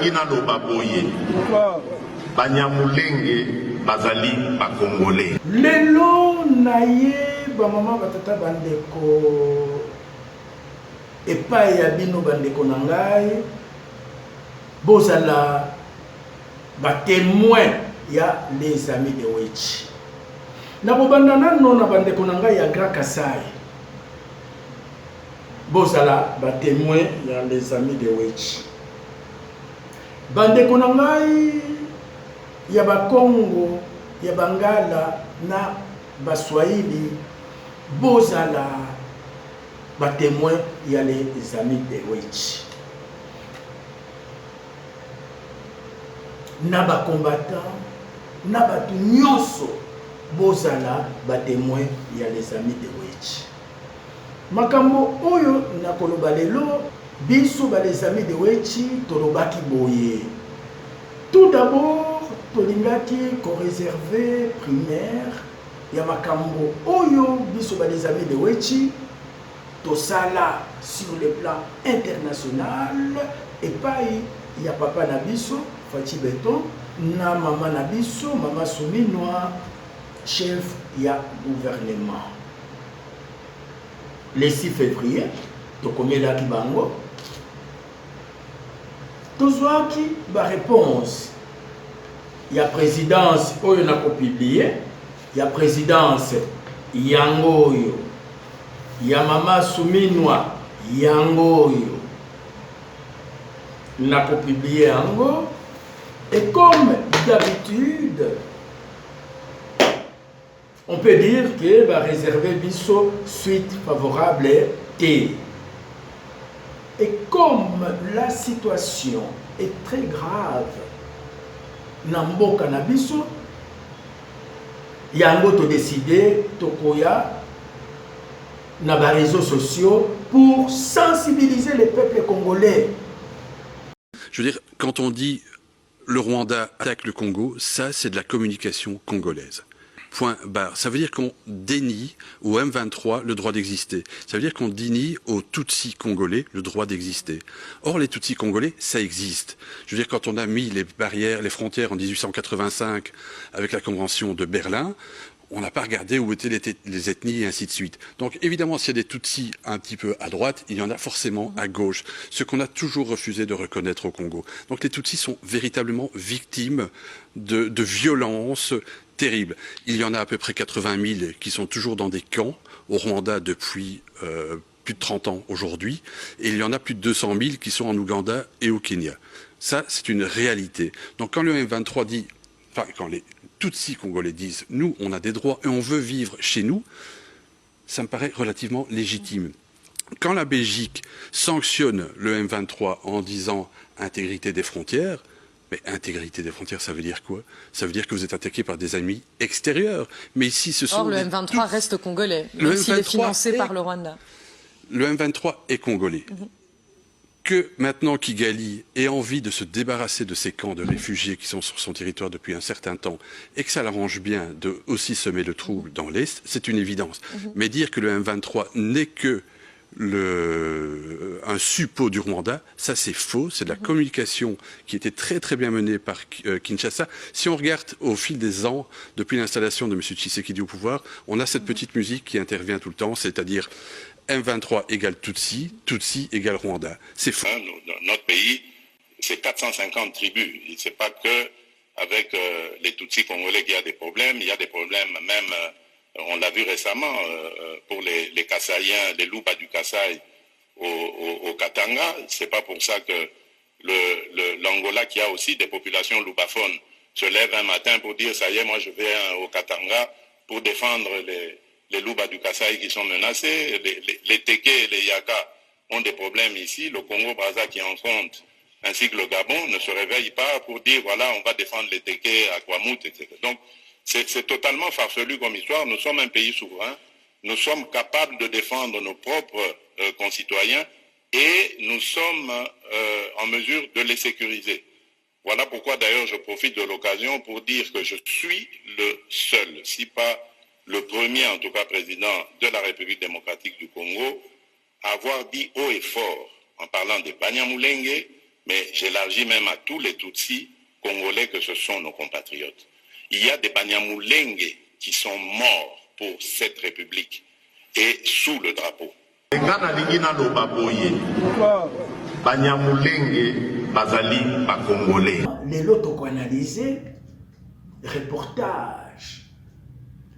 nazali na loba boye Banyamulenge bazali bakongole. Lelo naye ba mama batata bandeko epai ya bino bandeko na ngai bozala ba témoin ya les amis de Wechi. Na bobanda nano na bandeko na ngai ya Grand Kasai. Bozala ba témoin ya les amis de Wechi. Bandeko na ngai ya ba Congo, ya Bangala na Baswahili, bozala ba témoin ya les amis de Wechi. Na ba combattant, na ba nyonso bozala ba témoin ya les amis de Wechi. Makambo oyo na koloba lelo biso ba les amis de Wechi tolobaki boye. Tout d'abord, tolingaki ko réserver primaire ya makambo oyo biso ba les amis de Wechi tosala sur le plan international epai ya papa na biso Fati Beton na mama na biso mama Souminwa chef ya gouvernement. Le 6 février tokomelaki bango tozwaki ba réponse ya présidence oyo na ko publier ya présidence yangoyo ya mama Souminwa yangoyo na ko publier yango. Et comme d'habitude, on peut dire que va réserver biso suite favorable T. Et comme la situation est très grave, Nambo Kanabiso, yango to décidé tokoya na ba réseaux sociaux pour sensibiliser les peuples congolais. Je veux dire, quand on dit le Rwanda attaque le Congo, ça c'est de la communication congolaise. Point barre. Ça veut dire qu'on dénie au M23 le droit d'exister. Ça veut dire qu'on dénie aux Tutsis congolais le droit d'exister. Or, les Tutsis congolais, ça existe. Je veux dire, quand on a mis les barrières, les frontières en 1885 avec la Convention de Berlin, on n'a pas regardé où étaient les ethnies et ainsi de suite. Donc évidemment, s'il y a des Tutsis un petit peu à droite, il y en a forcément à gauche, ce qu'on a toujours refusé de reconnaître au Congo. Donc les Tutsis sont véritablement victimes de violences terribles. Il y en a à peu près 80 000 qui sont toujours dans des camps au Rwanda depuis plus de 30 ans aujourd'hui, et il y en a plus de 200 000 qui sont en Ouganda et au Kenya. Ça, c'est une réalité. Donc quand le M23 dit, enfin quand les Tutsis congolais disent « nous, on a des droits et on veut vivre chez nous », ça me paraît relativement légitime. Quand la Belgique sanctionne le M23 en disant « intégrité des frontières », mais intégrité des frontières, ça veut dire quoi? Ça veut dire que vous êtes attaqué par des ennemis extérieurs. Mais ici, ce sont... Or, le M23 reste congolais, même s'il est financé par le Rwanda. Le M23 est congolais. Que maintenant Kigali ait envie de se débarrasser de ces camps de réfugiés qui sont sur son territoire depuis un certain temps et que ça l'arrange bien de aussi semer le trouble dans l'Est, c'est une évidence. Mais dire que le M23 n'est que un suppôt du Rwanda, ça c'est faux, c'est de la communication qui était très très bien menée par Kinshasa. Si on regarde au fil des ans, depuis l'installation de M. Tshisekedi au pouvoir, on a cette petite musique qui intervient tout le temps, c'est-à-dire M23 égale Tutsi, Tutsi égale Rwanda. C'est faux. Notre pays, c'est 450 tribus. Ce n'est pas que avec les Tutsis congolais qu'il y a des problèmes. Il y a des problèmes même, on l'a vu récemment, pour les Kassaïens, les Louba du Kasaï au Katanga. Ce n'est pas pour ça que l'Angola, qui a aussi des populations loubaphones, se lève un matin pour dire « ça y est, moi je vais au Katanga pour défendre les Louba du Kasaï qui sont menacés, les Teke et les Yaka ont des problèmes ici, le Congo-Brazza qui en compte, ainsi que le Gabon, ne se réveille pas pour dire voilà, on va défendre les Teke à Kwamut, etc. Donc, c'est totalement farfelu comme histoire. Nous sommes un pays souverain, nous sommes capables de défendre nos propres concitoyens et nous sommes en mesure de les sécuriser. Voilà pourquoi d'ailleurs je profite de l'occasion pour dire que je suis le seul, si pas le premier en tout cas président de la République démocratique du Congo, à avoir dit haut et fort, en parlant de Banyamulenge, mais j'élargis même à tous les Tutsis congolais que ce sont nos compatriotes. Il y a des Banyamulenge qui sont morts pour cette République et sous le drapeau. Banyamulenge bazali ba Congolais. Les lots qu'on analysé, reportage,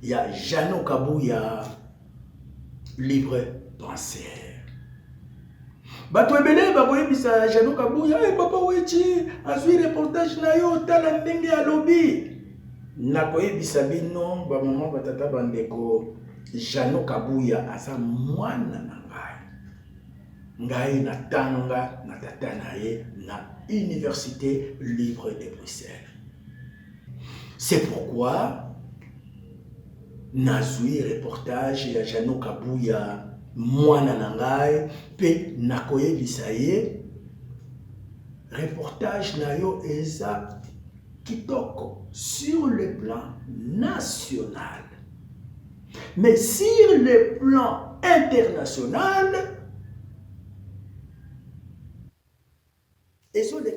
il y a Jeannot Kabouya, libre penseur. Bato ebele baboye bisa Jeannot Kabouya, papa wechi, azui reportage na yo tala ndenge ya lobby. Nakoye bisa bino ba maman batata bandeko Jeannot Kabouya asa mwana na ngai natanga na tata na ye na Université libre de Bruxelles. C'est pourquoi nazui reportage ya Jeannot Kabouya mwana na ngai pe nakoyebisa ye reportage na yo eza kitoko sur le plan national. Mais sur le plan international, et sur les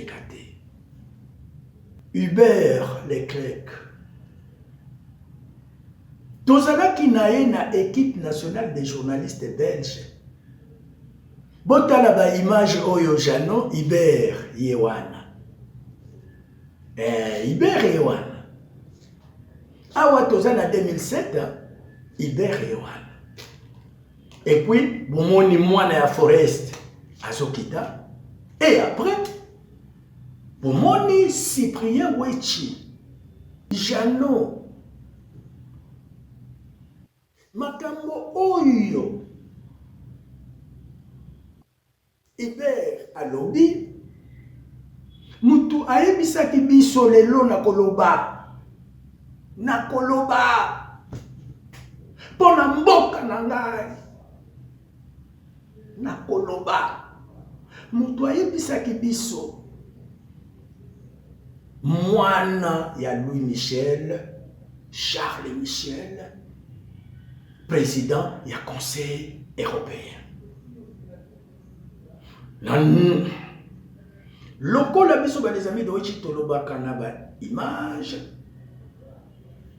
catés. Hubert Leclerc. Tozala qui nae na équipe nationale des journalistes belges. Botala ba image oyo Jano Hubert Yewana. Hubert Yewana. Awa tozala 2007, Hubert Yewana. Et puis, bomoni mwana ya Forest azokita. Et après, pour moni Cyprien Wechi, Jano, makambo oyo, Hubert alobi, mutu ayebisaki biso lelo na koloba, pona mboka na ngai, na koloba. Mutu ayebisaki biso mwana ya Louis Michel, Charles Michel, président ya Conseil européen. Lokola biso ba les amis de Wechi tolobaka na ba image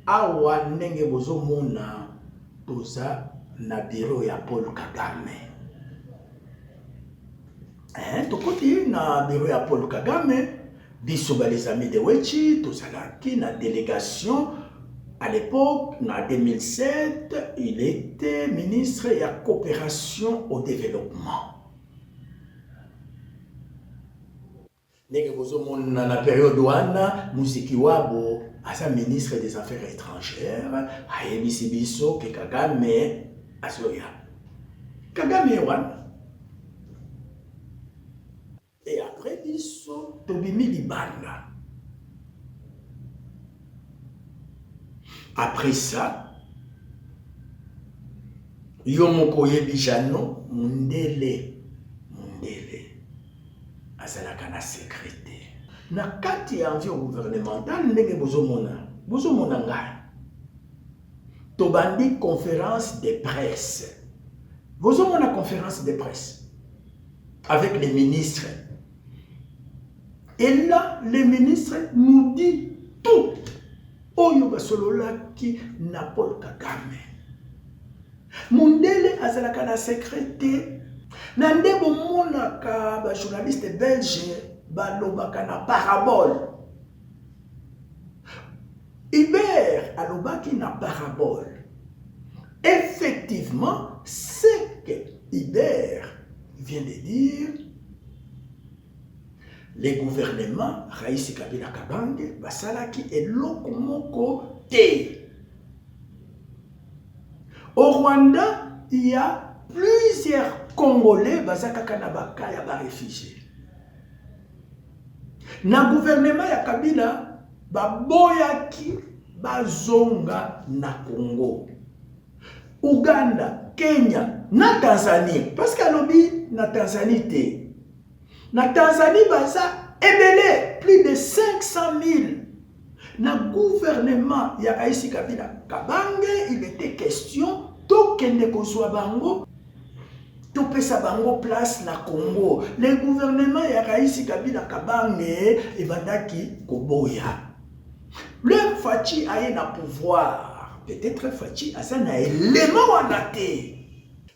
awa ndenge bozomona toza na bureau ya Paul Kagame. Tokoti na bureau ya Paul Kagame, biso ba les amis de Wechi, tozalaki na délégation. À l'époque, en 2007, il était ministre de la coopération au développement. Nege bozomona na la période wana, Musiki Wabo, asa ministre des Affaires étrangères, ayebisi biso ke Kagame azoya. Kagame wana. Et après, ils sont tobimi libanga. Après ça, Yomoko yebi Jano, Mundele, azalaka na secrétaire. Na kati ya envio gouvernemental, ndenge bozomona ngai. Tobandi conférence de presse. Bozomona conférence de presse avec les ministres. Et là, le ministre nous dit tout. Oyo basololaki na Paul Kagame. Mundele azalaka na secrétaire. Na nde bomonaka ba journaliste belge balobaka na parabole. Hubert alobaki na parabole. Effectivement, ce que Hubert vient de dire, les gouvernements Raïs Kabila Kabange basalaki eloko moko te. Au Rwanda, il y a plusieurs Congolais bazaka na bakaya ba réfugiés. Na gouvernement ya Kabila baboyaki bazonga na Congo, Uganda, Kenya, na Tanzanie, parce que lobi na Tanzanie te. Na Tanzanie baza ebele plus de 500 000. Na gouvernement ya Raïs Kabila Kabange, il était question tokende kozwa bango topesa bango place na Congo. Le gouvernement ya Raisi Kabila Kabange ebandaki koboya. Le Fachi aye na pouvoir. Peut-être Fachi asa na élément wana te.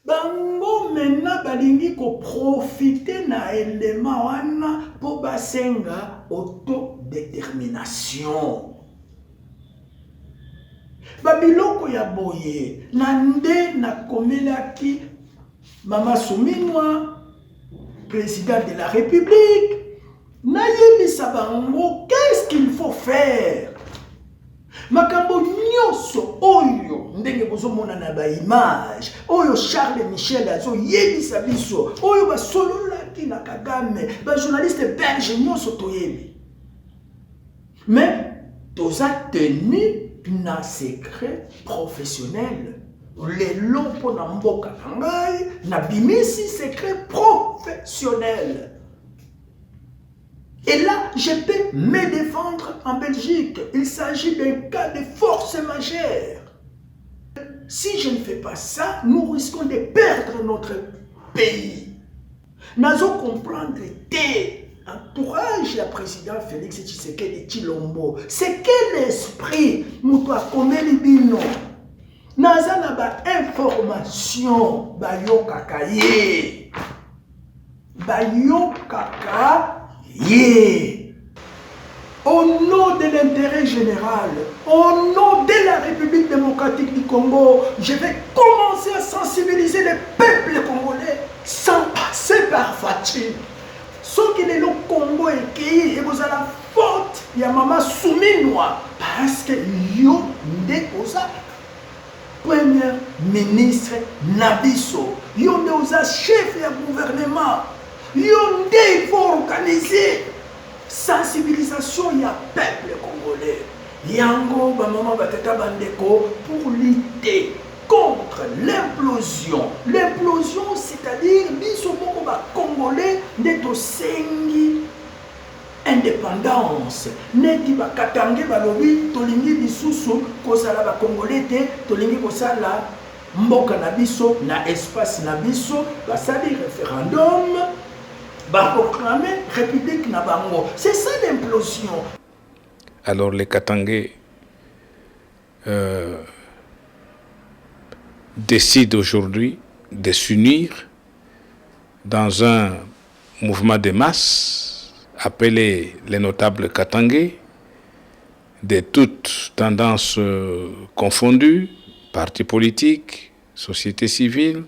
Bango maintenant balingi ko profiter na élément wana po basenga autodétermination. Babiloko ya boye nande na komelaki Mama Souminwa, président de la République, nayebisa bango, qu'est-ce qu'il faut faire? Makambo nyoso oyo ndenge bozomona na ba image oyo Charles Michel azo yebisa biso oyo basololaki na Kagame ba journaliste belge nyoso toyebi. Mais toza tenu na secret professionnel. Les longs pour Namboka Nangai, Nabimisi secret professionnel. Et là, je peux me défendre en Belgique. Il s'agit d'un cas de force majeure. Si je ne fais pas ça, nous risquons de perdre notre pays. Nazo comprendre que entourage le président Félix Tshisekedi Tshilombo. C'est quel esprit nous doit commettre bino? Naza na ba information bayokaka ye. Bayokaka ye. Au nom de l'intérêt général, au nom de la République démocratique du Congo, je vais commencer à sensibiliser le peuple congolais sans passer par Fachi. Ce qui est le Congo et qui est vous à la faute, il y a Mama Souminwa parce que yo ndekoza Premier ministre Nabiso, Yonde osa chef du gouvernement, Yonde il faut organiser sensibilisation ya peuple congolais. Yango ba maman batata bandeko pour lutter contre l'implosion. L'implosion c'est-à-dire biso moko ba congolais neto sengi indépendance. Neti ba katange balobi tolingi bisusu kozala ba congolais te tolingi kosala mboka na biso na espace na biso basali référendum ba proclamer république na bango. C'est ça l'implosion. Alors les Katangais décident aujourd'hui de s'unir dans un mouvement de masse appelé les notables Katangais, de toutes tendances confondues, partis politiques, société civile,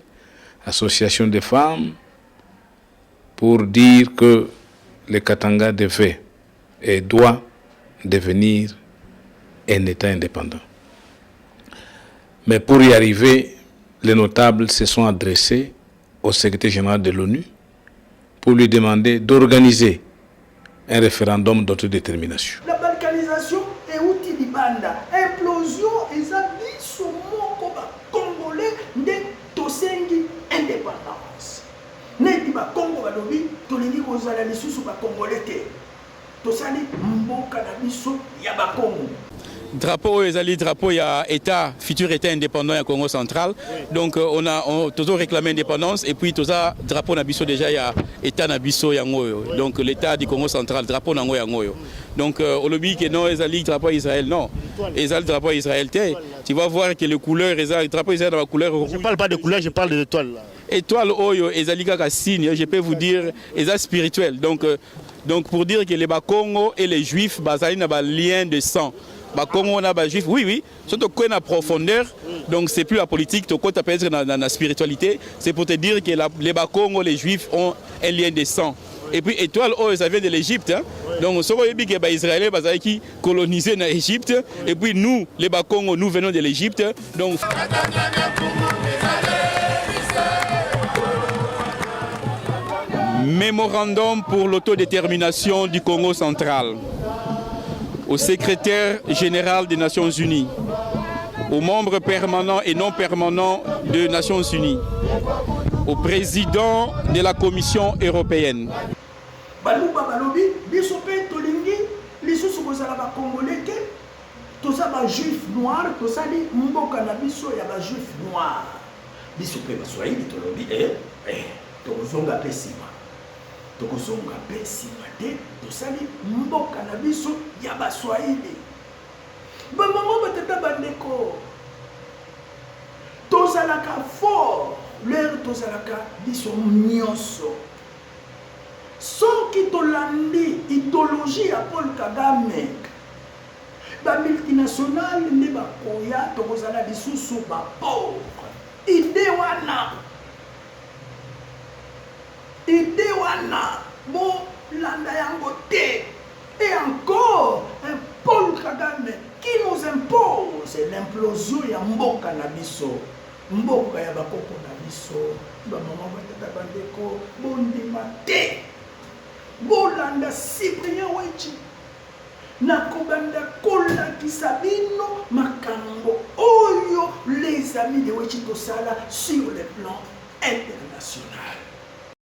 associations de femmes, pour dire que le Katanga devait et doit devenir un État indépendant. Mais pour y arriver, les notables se sont adressés au secrétaire général de l'ONU pour lui demander d'organiser un référendum d'autodétermination. La balkanisation est outil d'Ibanda. Implosion et biso moko ba congolais de tosengi indépendance. Neti ba Congo ba lobi tolingi kozala lisusu ba congolais te. Tosali mboka na biso ya ba Congo. Drapeau ezali drapeau ya État futur État indépendant ya Congo central. Donc on toujours réclamé indépendance et puis toza drapeau na biso déjà ya État na biso yango. Donc l'État du Congo central drapeau nango yango. Donc olobi que non ezali drapeau Israël non. Ezali drapeau Israël te. Tu vas voir que les couleurs ezali drapeau Israël dans la couleur rouge. Je parle pas de couleurs, je parle de l'étoile là. Étoile oyo ezali kaka signe, je peux vous dire ezali spirituel. Donc pour dire que les Bakongo et les Juifs bazali na ba lien de sang. Bakongo on a ba juif, oui, surtout qu'on a profondeur, donc c'est plus la politique, tu comptes peut-être dans la spiritualité, c'est pour te dire que les Bakongo, les juifs ont un lien de sang. Et puis étoile, oh, ça vient de l'Égypte, hein? Donc ce qu'on dit que les Israéliens qui colonisé dans l'Égypte, et puis nous, les Bakongo, nous venons de l'Égypte, donc. Mémorandum pour l'autodétermination du Congo central. Au secrétaire général des Nations Unies, aux membres permanents et non permanents des Nations Unies, au président de la Commission européenne. Baluba balobi biso pe tolingi lisusu kozala ba congolais te toza ba juif noir tosali mboka na biso ya ba juif noir biso pe baswahili tolobi tokozonga pe nsima tokozonga pe nsima te tosali mboka na biso ya baswahili bamama batata bandeko tozalaka fort lere tozalaka biso nyonso soki tolandi idéologie ya Paul Kagame bamultinationale nde bakoya tokozala lisusu bapauvre ide wana bolanda yango te et encore un Paul Kagame qui nous impose l'implosion ya mboka na biso mboka ya bakoko na biso bamama batata bandeko bondima te bolanda Cyprien Wechi nakobanda kolakisa bino makambo oyo les amis de Wechi tosala sur le plan international